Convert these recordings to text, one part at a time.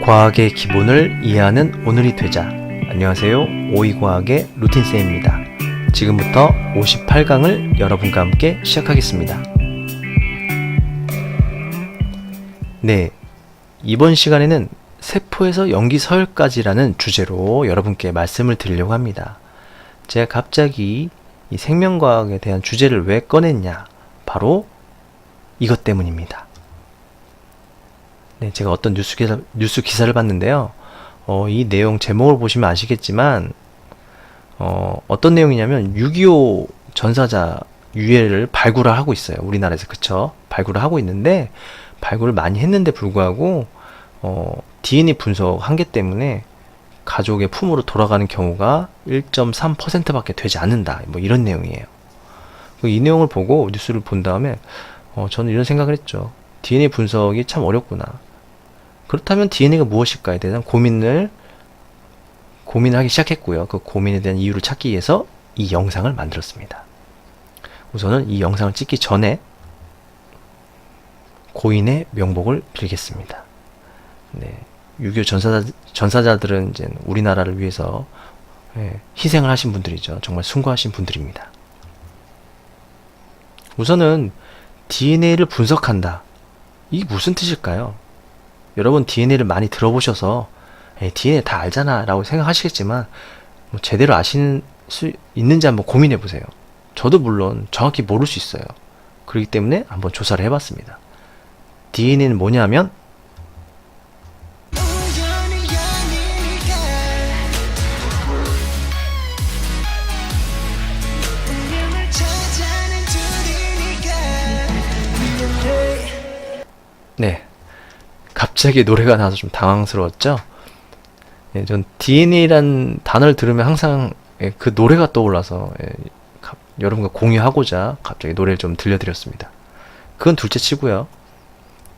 과학의 기본을 이해하는 오늘이 되자. 안녕하세요. 오이과학의 루틴쌤입니다. 지금부터 58강을 여러분과 함께 시작하겠습니다. 네, 이번 시간에는 세포에서 연기 서열까지라는 주제로 여러분께 말씀을 드리려고 합니다. 제가 갑자기 이 생명과학에 대한 주제를 왜 꺼냈냐? 바로 이것 때문입니다. 네, 제가 어떤 뉴스 기사를 봤는데요. 이 내용 제목을 보시면 아시겠지만 어떤 내용이냐면 6.25 전사자 유해를 발굴을 하고 있어요. 우리나라에서. 그쵸? 발굴을 하고 있는데 발굴을 많이 했는데 불구하고 DNA 분석 한계 때문에 가족의 품으로 돌아가는 경우가 1.3%밖에 되지 않는다. 뭐 이런 내용이에요. 이 내용을 보고 뉴스를 본 다음에 저는 이런 생각을 했죠. DNA 분석이 참 어렵구나. 그렇다면 DNA가 무엇일까에 대한 고민하기 시작했고요. 그 고민에 대한 이유를 찾기 위해서 이 영상을 만들었습니다. 우선은 이 영상을 찍기 전에 고인의 명복을 빌겠습니다. 네, 6.25 전사자들은 이제 우리나라를 위해서 희생을 하신 분들이죠. 정말 숭고하신 분들입니다. 우선은 DNA를 분석한다. 이게 무슨 뜻일까요? 여러분 DNA를 많이 들어보셔서 DNA 다 알잖아 라고 생각하시겠지만 제대로 아시는 수 있는지 한번 고민해 보세요. 저도 물론 정확히 모를 수 있어요. 그렇기 때문에 한번 조사를 해봤습니다. DNA는 뭐냐면 네, 갑자기 노래가 나와서 좀 당황스러웠죠? 예, 전 DNA란 단어를 들으면 항상 그 노래가 떠올라서 여러분과 공유하고자 갑자기 노래를 좀 들려드렸습니다. 그건 둘째 치고요.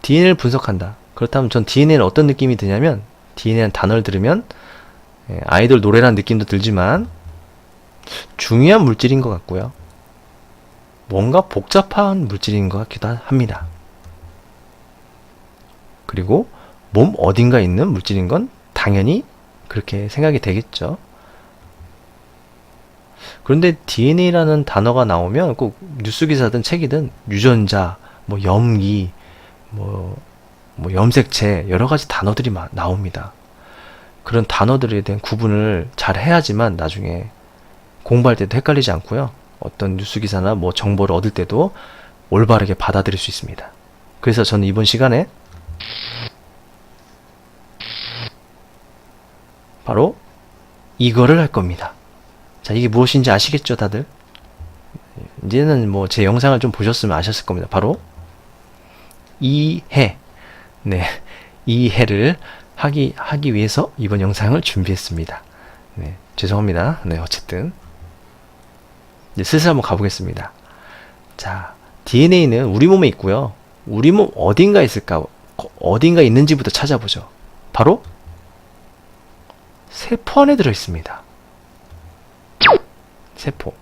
DNA를 분석한다. 그렇다면 전 DNA는 어떤 느낌이 드냐면 DNA라는 단어를 들으면 아이돌 노래라는 느낌도 들지만 중요한 물질인 것 같고요. 뭔가 복잡한 물질인 것 같기도 합니다. 그리고 몸 어딘가에 있는 물질인 건 당연히 그렇게 생각이 되겠죠. 그런데 DNA라는 단어가 나오면 꼭 뉴스 기사든 책이든 유전자, 뭐 염기, 뭐 염색체 여러 가지 단어들이 나옵니다. 그런 단어들에 대한 구분을 잘 해야지만 나중에 공부할 때도 헷갈리지 않고요. 어떤 뉴스 기사나 뭐 정보를 얻을 때도 올바르게 받아들일 수 있습니다. 그래서 저는 이번 시간에 바로 이거를 할 겁니다. 자, 이게 무엇인지 아시겠죠, 다들? 이제는 뭐 제 영상을 좀 보셨으면 아셨을 겁니다. 바로 이해. 네, 이해를 하기 위해서 이번 영상을 준비했습니다. 네, 죄송합니다. 네, 어쨌든 이제 슬슬 한번 가보겠습니다. 자, DNA는 우리 몸에 있고요. 우리 몸 어딘가 있을까? 어딘가 있는지부터 찾아보죠. 바로 세포 안에 들어있습니다. 세포.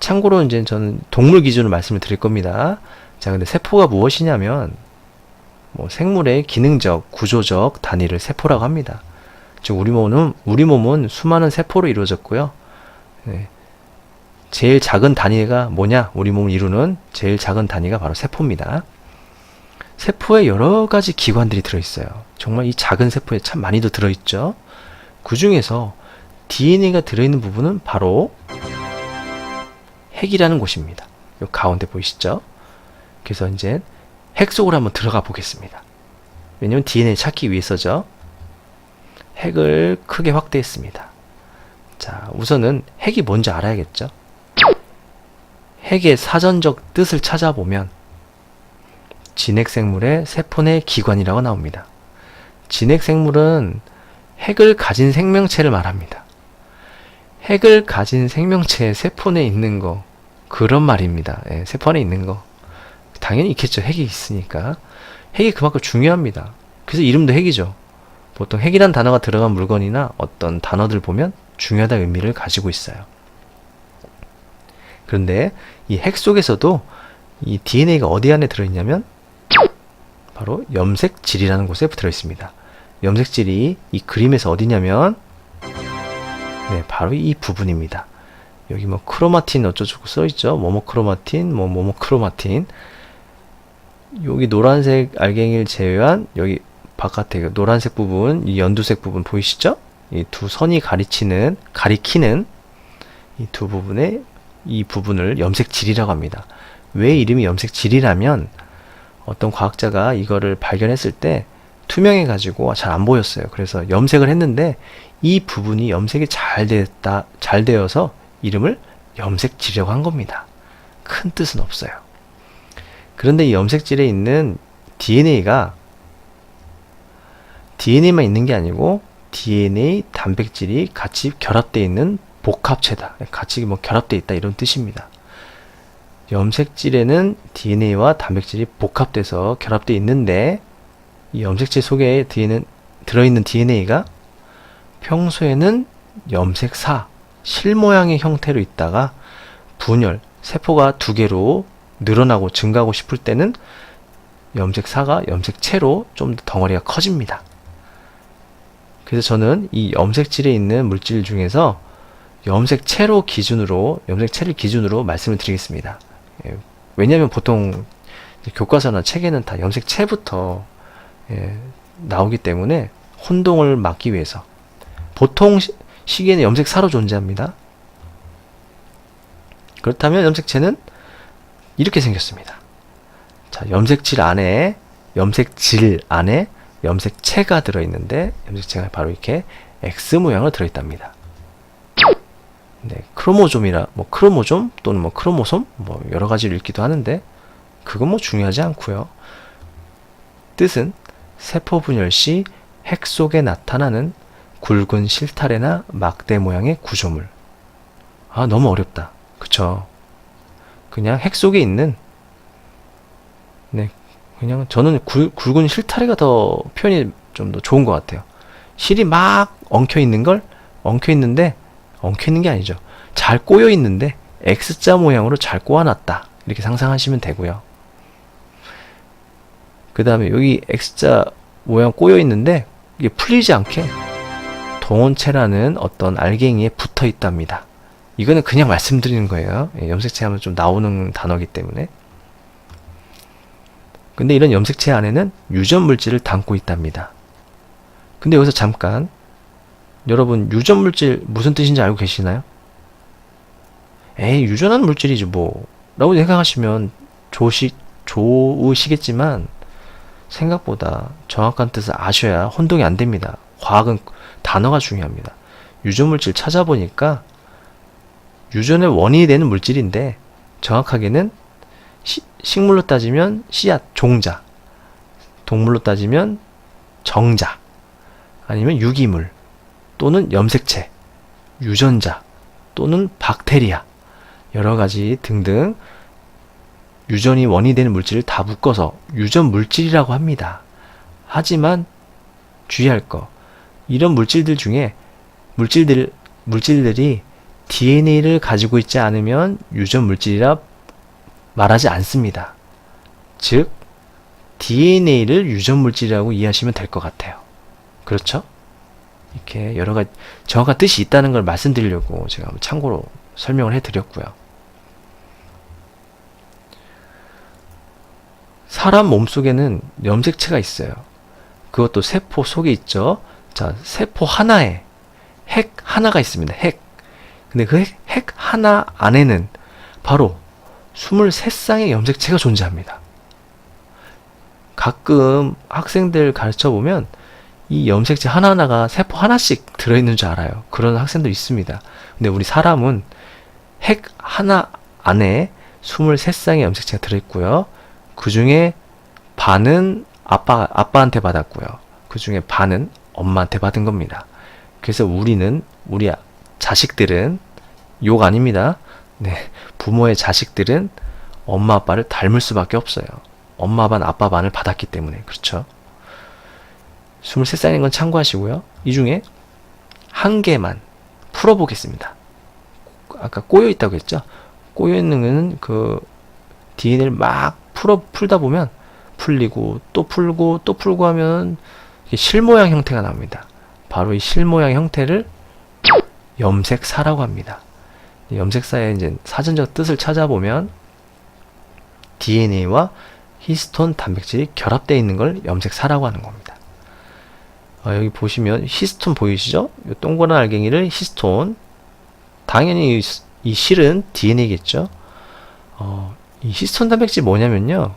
참고로 이제 저는 동물 기준으로 말씀을 드릴 겁니다. 자, 근데 세포가 무엇이냐면 뭐 생물의 기능적, 구조적 단위를 세포라고 합니다. 즉 우리 몸은 수많은 세포로 이루어졌고요. 네. 제일 작은 단위가 뭐냐? 우리 몸을 이루는 제일 작은 단위가 바로 세포입니다. 세포에 여러 가지 기관들이 들어있어요. 정말 이 작은 세포에 참 많이도 들어있죠. 그 중에서 DNA가 들어있는 부분은 바로 핵이라는 곳입니다. 요 가운데 보이시죠? 그래서 이제 핵 속으로 한번 들어가 보겠습니다. 왜냐면 DNA 찾기 위해서죠. 핵을 크게 확대했습니다. 자, 우선은 핵이 뭔지 알아야겠죠? 핵의 사전적 뜻을 찾아보면 진핵생물의 세포 내 기관이라고 나옵니다. 진핵생물은 핵을 가진 생명체를 말합니다. 핵을 가진 생명체의 세포 내에 있는 거, 그런 말입니다. 예, 세포 안에 있는 거 당연히 있겠죠. 핵이 있으니까. 핵이 그만큼 중요합니다. 그래서 이름도 핵이죠. 보통 핵이란 단어가 들어간 물건이나 어떤 단어들 보면 중요하다는 의미를 가지고 있어요. 그런데 이 핵 속에서도 이 DNA가 어디 안에 들어있냐면 바로 염색질이라는 곳에 들어있습니다. 염색질이 이 그림에서 어디냐면 네, 바로 이 부분입니다. 여기 뭐 크로마틴 어쩌고저쩌고 써있죠. 뭐뭐 크로마틴, 뭐뭐 크로마틴. 여기 노란색 알갱이를 제외한 여기 바깥에 그 노란색 부분, 이 연두색 부분 보이시죠? 이 두 선이 가리키는 이 두 부분의 이 부분을 염색질이라고 합니다. 왜 이름이 염색질이라면 어떤 과학자가 이거를 발견했을 때 투명해 가지고 잘 안 보였어요. 그래서 염색을 했는데 이 부분이 염색이 잘 되어서 이름을 염색질이라고 한 겁니다. 큰 뜻은 없어요. 그런데 이 염색질에 있는 DNA가 DNA만 있는 게 아니고 DNA, 단백질이 같이 결합되어 있는 복합체다. 같이 뭐 결합되어 있다 이런 뜻입니다. 염색질에는 DNA와 단백질이 복합돼서 결합되어 있는데 이 염색질 속에 들어있는 DNA가 평소에는 염색사, 실모양의 형태로 있다가 분열, 세포가 두 개로 늘어나고 증가하고 싶을 때는 염색사가 염색체로 좀 더 덩어리가 커집니다. 그래서 저는 이 염색질에 있는 물질 중에서 염색체를 기준으로 말씀을 드리겠습니다. 왜냐하면 보통 교과서나 책에는 다 염색체부터 나오기 때문에 혼동을 막기 위해서 보통 시기에는 염색사로 존재합니다. 그렇다면 염색체는 이렇게 생겼습니다. 자, 염색질 안에 염색체가 들어있는데 염색체가 바로 이렇게 X 모양으로 들어있답니다. 네, 크로모좀 또는 뭐 크로모솜 뭐 여러 가지로 읽기도 하는데 그건 뭐 중요하지 않고요. 뜻은 세포 분열 시 핵 속에 나타나는 굵은 실타래나 막대 모양의 구조물. 아, 너무 어렵다. 그쵸? 그냥 핵 속에 있는 그냥 저는 굵은 실타래가 더 표현이 좀 더 좋은 것 같아요. 실이 막 엉켜 있는 게 아니죠. 잘 꼬여 있는데 X자 모양으로 잘 꼬아놨다. 이렇게 상상하시면 되고요. 그 다음에 여기 X자 모양 꼬여 있는데 이게 풀리지 않게 동원체라는 어떤 알갱이에 붙어 있답니다. 이거는 그냥 말씀드리는 거예요. 염색체 하면 좀 나오는 단어이기 때문에. 근데 이런 염색체 안에는 유전 물질을 담고 있답니다. 근데 여기서 잠깐, 여러분 유전 물질 무슨 뜻인지 알고 계시나요? 에이, 유전하는 물질이지 뭐 라고 생각하시면 좋으시겠지만 생각보다 정확한 뜻을 아셔야 혼동이 안 됩니다. 과학은 단어가 중요합니다. 유전 물질 찾아보니까 유전의 원인이 되는 물질인데 정확하게는 식물로 따지면 씨앗, 종자, 동물로 따지면 정자, 아니면 유기물, 또는 염색체, 유전자, 또는 박테리아, 여러가지 등등 유전이 원인이 되는 물질을 다 묶어서 유전 물질이라고 합니다. 하지만 주의할 거, 이런 물질들 중에 물질들이 DNA를 가지고 있지 않으면 유전 물질이라 말하지 않습니다. 즉 DNA를 유전 물질이라고 이해하시면 될 것 같아요. 그렇죠? 이렇게 여러 가지 정확한 뜻이 있다는 걸 말씀드리려고 제가 참고로 설명을 해드렸고요. 사람 몸속에는 염색체가 있어요. 그것도 세포 속에 있죠. 자, 세포 하나에 핵 하나가 있습니다. 핵. 근데 그 핵 하나 안에는 바로 23쌍의 염색체가 존재합니다. 가끔 학생들 가르쳐 보면 이 염색체 하나하나가 세포 하나씩 들어있는 줄 알아요. 그런 학생들 있습니다. 근데 우리 사람은 핵 하나 안에 23쌍의 염색체가 들어있고요. 그 중에 반은 아빠한테 받았고요. 그 중에 반은 엄마한테 받은 겁니다. 그래서 우리 자식들은, 욕 아닙니다. 네, 부모의 자식들은 엄마 아빠를 닮을 수밖에 없어요. 엄마 반 아빠 반을 받았기 때문에. 그렇죠? 23쌍인 건 참고하시고요. 이 중에 한 개만 풀어보겠습니다. 아까 꼬여 있다고 했죠? 꼬여 있는 거는 그 DNA를 막 풀다 보면 풀리고 또 풀고 또 풀고 하면 이게 실모양 형태가 나옵니다. 바로 이 실모양 형태를 염색사라고 합니다. 염색사의 이제 사전적 뜻을 찾아보면 DNA와 히스톤 단백질이 결합되어 있는 걸 염색사라고 하는 겁니다. 여기 보시면 히스톤 보이시죠? 이 동그란 알갱이를 히스톤, 당연히 이 실은 DNA겠죠. 이 히스톤 단백질이 뭐냐면요,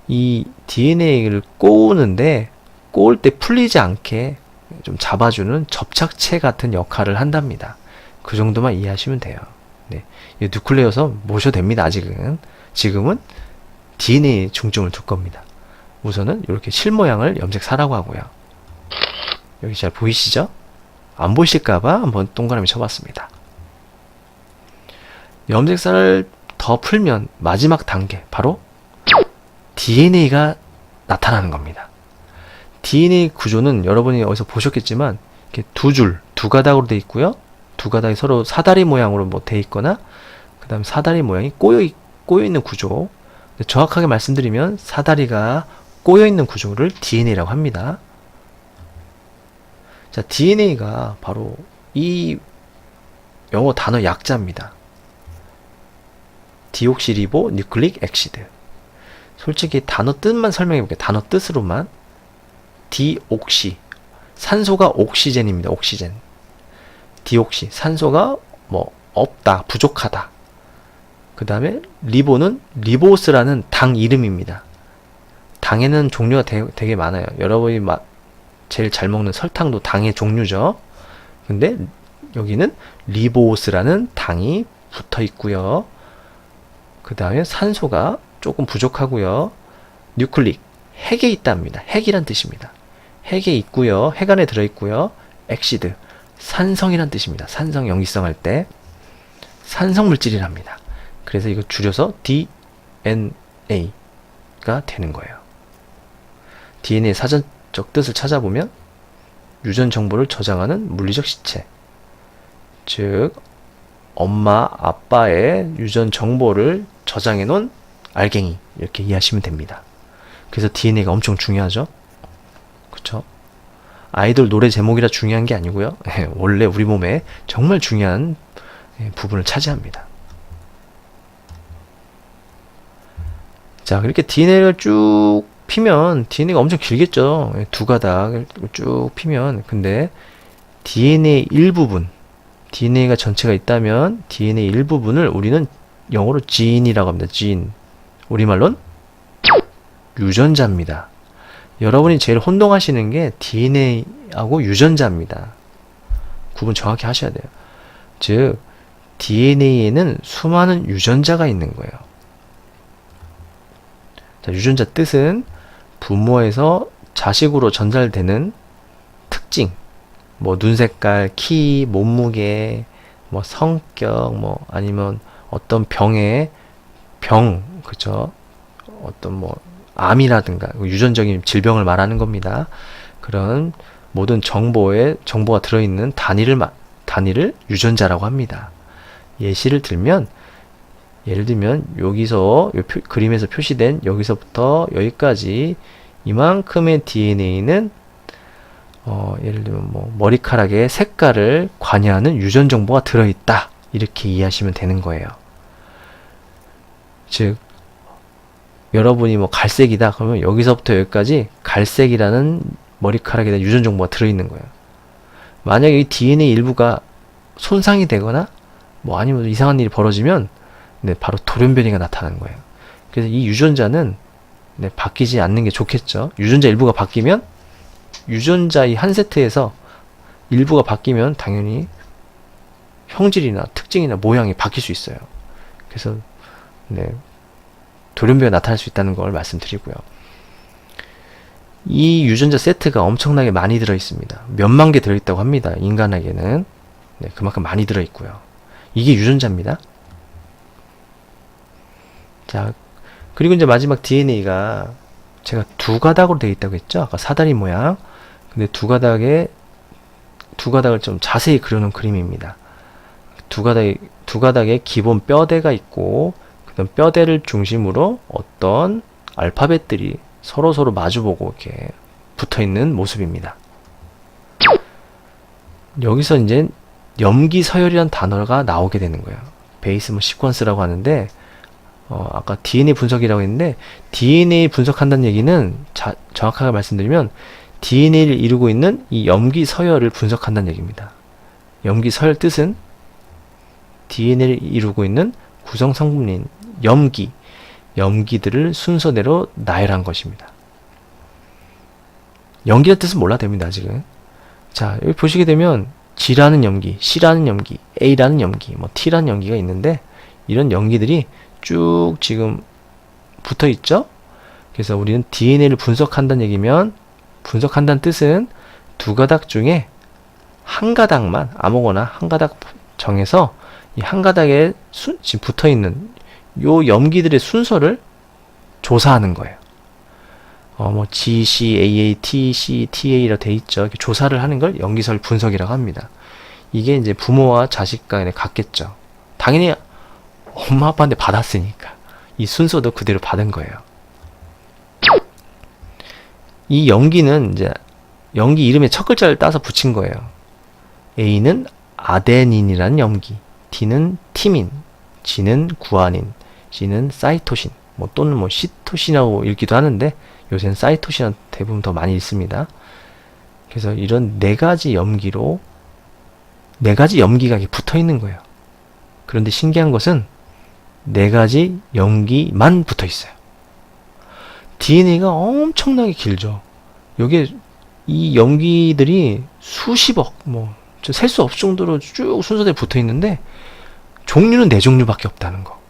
이 DNA를 꼬우는데 꼬을 때 풀리지 않게 좀 잡아주는 접착체 같은 역할을 한답니다. 그 정도만 이해하시면 돼요. 네, 이 누클레어서 모셔도 됩니다. 지금은 DNA에 중점을 둘 겁니다. 우선은 이렇게 실모양을 염색사라고 하고요. 여기 잘 보이시죠? 안 보이실까봐 한번 동그라미 쳐봤습니다. 염색사를 더 풀면 마지막 단계, 바로 DNA가 나타나는 겁니다. DNA 구조는 여러분이 어디서 보셨겠지만 이렇게 두 가닥으로 되어 있고요. 두 가닥이 서로 사다리 모양으로 뭐 되어 있거나, 그 다음에 사다리 모양이 꼬여 있는 구조. 정확하게 말씀드리면 사다리가 꼬여 있는 구조를 DNA라고 합니다. 자, DNA가 바로 이 영어 단어 약자입니다. 디옥시리보 뉴클릭 엑시드. 솔직히 단어 뜻만 설명해 볼게요. 단어 뜻으로만. 디옥시, 산소가 옥시젠입니다. 옥시젠. 디옥시, 산소가 뭐 없다, 부족하다. 그 다음에 리보는 리보스라는 당 이름입니다. 당에는 종류가 되게 많아요. 여러분이 제일 잘 먹는 설탕도 당의 종류죠. 근데 여기는 리보스라는 당이 붙어 있고요. 그 다음에 산소가 조금 부족하고요. 뉴클릭, 핵에 있답니다. 핵이란 뜻입니다. 핵에 있고요. 핵 안에 들어있고요. 엑시드, 산성이란 뜻입니다. 산성, 염기성 할 때 산성 물질이랍니다. 그래서 이거 줄여서 DNA가 되는 거예요. DNA 사전적 뜻을 찾아보면 유전 정보를 저장하는 물리적 시체, 즉 엄마, 아빠의 유전 정보를 저장해 놓은 알갱이, 이렇게 이해하시면 됩니다. 그래서 DNA가 엄청 중요하죠. 그쵸? 아이돌 노래 제목이라 중요한 게 아니고요. 원래 우리 몸에 정말 중요한 부분을 차지합니다. 자, 그렇게 DNA를 쭉 피면 DNA가 엄청 길겠죠. 두 가닥을 쭉 피면. 근데 DNA 일부분, DNA가 전체가 있다면 DNA 일부분을 우리는 영어로 gene이라고 합니다. gene. 우리말로는 유전자입니다. 여러분이 제일 혼동하시는 게 DNA하고 유전자입니다. 구분 정확히 하셔야 돼요. 즉, DNA에는 수많은 유전자가 있는 거예요. 자, 유전자 뜻은 부모에서 자식으로 전달되는 특징, 뭐 눈 색깔, 키, 몸무게, 뭐 성격, 뭐 아니면 어떤 그죠? 어떤 뭐 암이라든가 유전적인 질병을 말하는 겁니다. 그런 모든 정보가 들어있는 단위를 유전자라고 합니다. 예를 들면 여기서 그림에서 표시된 여기서부터 여기까지 이만큼의 DNA는 예를 들면 뭐 머리카락의 색깔을 관여하는 유전 정보가 들어있다, 이렇게 이해하시면 되는 거예요. 즉 여러분이 뭐 갈색이다 그러면 여기서부터 여기까지 갈색이라는 머리카락에 대한 유전 정보가 들어있는 거예요. 만약에 이 DNA 일부가 손상이 되거나 뭐 아니면 이상한 일이 벌어지면 바로 돌연변이가 나타나는 거예요. 그래서 이 유전자는 바뀌지 않는 게 좋겠죠. 유전자 일부가 바뀌면 유전자 이 한 세트에서 일부가 바뀌면 당연히 형질이나 특징이나 모양이 바뀔 수 있어요. 그래서 돌연변이가 나타날 수 있다는 걸 말씀드리고요. 이 유전자 세트가 엄청나게 많이 들어있습니다. 몇만 개 들어있다고 합니다. 인간에게는 그만큼 많이 들어있고요. 이게 유전자입니다. 자, 그리고 이제 마지막 DNA가 제가 두 가닥으로 되어 있다고 했죠. 아까 사다리 모양. 근데 두 가닥을 좀 자세히 그려놓은 그림입니다. 두 가닥에 기본 뼈대가 있고, 그다음 뼈대를 중심으로 어떤 알파벳들이 서로 마주보고 이렇게 붙어있는 모습입니다. 여기서 이제 염기서열이란 단어가 나오게 되는 거예요. 베이스 시퀀스라고 하는데 아까 DNA 분석이라고 했는데 DNA 분석한다는 얘기는 정확하게 말씀드리면 DNA를 이루고 있는 이 염기서열을 분석한다는 얘기입니다. 염기서열 뜻은 DNA를 이루고 있는 구성성분인 염기들을 순서대로 나열한 것입니다. 염기라는 뜻은 몰라도 됩니다. 아직은. 자, 여기 보시게 되면 G라는 염기, C라는 염기, A라는 염기, T라는 염기가 있는데 이런 염기들이 쭉 지금 붙어 있죠? 그래서 우리는 DNA를 분석한다는 얘기면 분석한다는 뜻은 두 가닥 중에 한 가닥만 아무거나 한 가닥 정해서 이 한 가닥에 지금 붙어 있는 요 염기들의 순서를 조사하는 거예요. G, C, A, A, T, C, T, A라 돼 있죠. 이렇게 조사를 하는 걸 염기서열 분석이라고 합니다. 이게 이제 부모와 자식 간에 같겠죠. 당연히 엄마 아빠한테 받았으니까 이 순서도 그대로 받은 거예요. 이 염기는 이제 염기 이름의 첫 글자를 따서 붙인 거예요. A는 아데닌이라는 염기, T는 티민, G는 구아닌, C는 사이토신, 또는 시토신이라고 읽기도 하는데 요새는 사이토신은 대부분 더 많이 읽습니다. 그래서 이런 네 가지 염기가 붙어 있는 거예요. 그런데 신기한 것은 네 가지 염기만 붙어 있어요. DNA가 엄청나게 길죠. 여기에 이 염기들이 수십억, 셀 수 없을 정도로 쭉 순서대로 붙어 있는데 종류는 네 종류밖에 없다는 거.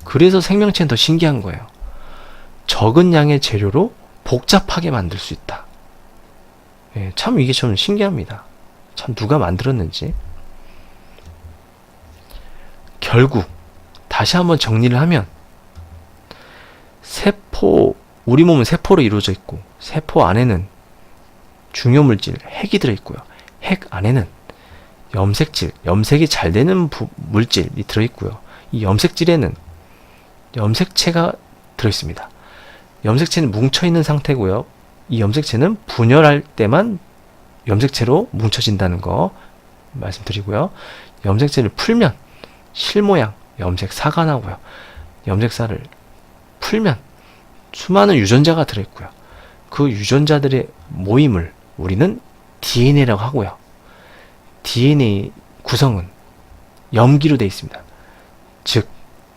그래서 생명체는 더 신기한 거예요. 적은 양의 재료로 복잡하게 만들 수 있다. 참 이게 좀 신기합니다. 참 누가 만들었는지. 결국 다시 한번 정리를 하면 우리 몸은 세포로 이루어져 있고 세포 안에는 중요물질, 핵이 들어있고요. 핵 안에는 염색이 잘 되는 물질이 들어있고요. 이 염색질에는 염색체가 들어있습니다. 염색체는 뭉쳐있는 상태고요. 이 염색체는 분열할 때만 염색체로 뭉쳐진다는 거 말씀드리고요. 염색체를 풀면 실모양 염색사가 나오고요. 염색사를 풀면 수많은 유전자가 들어있고요. 그 유전자들의 모임을 우리는 DNA라고 하고요. DNA 구성은 염기로 되어 있습니다. 즉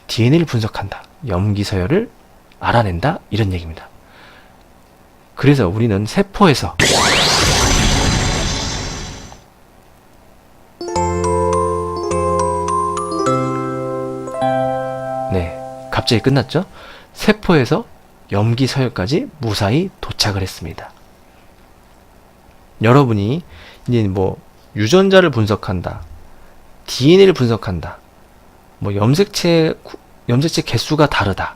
DNA를 분석한다. 염기서열을 알아낸다. 이런 얘기입니다. 그래서 우리는 세포에서 갑자기 끝났죠? 세포에서 염기서열까지 무사히 도착을 했습니다. 여러분이 이제 유전자를 분석한다, DNA를 분석한다, 염색체 개수가 다르다,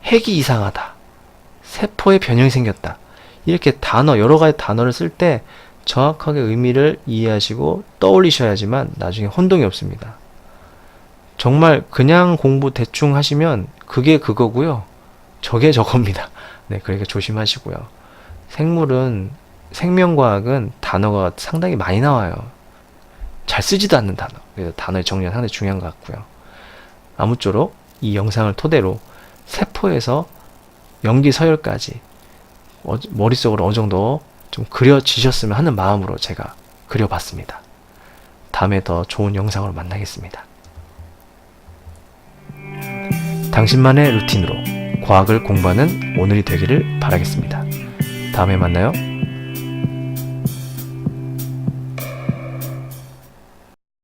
핵이 이상하다, 세포에 변형이 생겼다, 이렇게 여러 가지 단어를 쓸 때 정확하게 의미를 이해하시고 떠올리셔야지만 나중에 혼동이 없습니다. 정말 그냥 공부 대충 하시면 그게 그거고요. 저게 저겁니다. 그러니까 조심하시고요. 생명과학은 단어가 상당히 많이 나와요. 잘 쓰지도 않는 단어. 그래서 단어의 정리가 상당히 중요한 것 같고요. 아무쪼록 이 영상을 토대로 세포에서 염기서열까지 머릿속으로 어느 정도 좀 그려지셨으면 하는 마음으로 제가 그려봤습니다. 다음에 더 좋은 영상으로 만나겠습니다. 당신만의 루틴으로 과학을 공부하는 오늘이 되기를 바라겠습니다. 다음에 만나요.